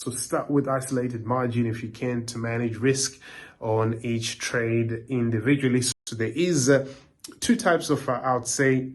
So start with isolated margin if you can to manage risk on each trade individually. So there is two types of, I would say,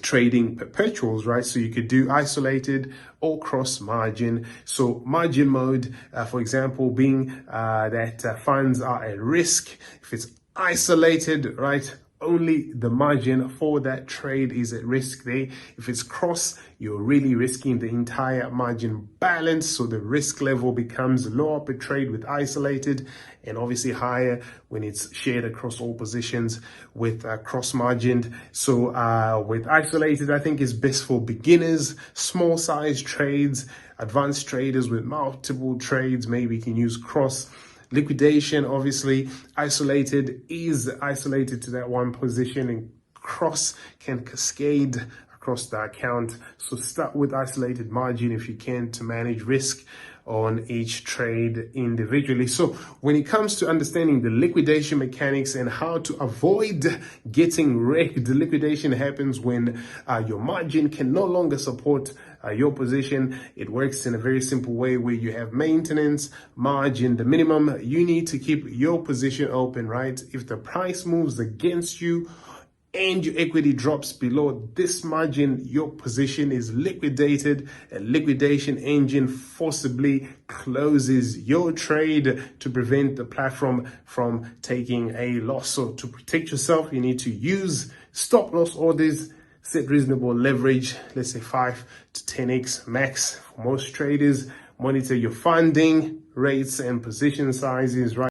trading perpetuals, right? So you could do isolated or cross margin. So margin mode, for example, being that funds are at risk. If it's isolated, right, only the margin for that trade is at risk there. If it's cross, you're really risking the entire margin balance. So the risk level becomes lower per trade with isolated, and obviously higher when it's shared across all positions with cross margined. So with isolated, I think is best for beginners, small size trades. Advanced traders with multiple trades maybe can use cross. Liquidation, obviously, isolated is isolated to that one position, and cross can cascade across the account. So start with isolated margin if you can to manage risk on each trade individually. So when it comes to understanding the liquidation mechanics and how to avoid getting wrecked, the liquidation happens when your margin can no longer support your position. It works in a very simple way where you have maintenance margin, the minimum you need to keep your position open, right? If the price moves against you and your equity drops below this margin, your position is liquidated. A liquidation engine forcibly closes your trade to prevent the platform from taking a loss. So to protect yourself, you need to use stop loss orders, set reasonable leverage, let's say 5 to 10x max for most traders. Monitor your funding rates and position sizes, right?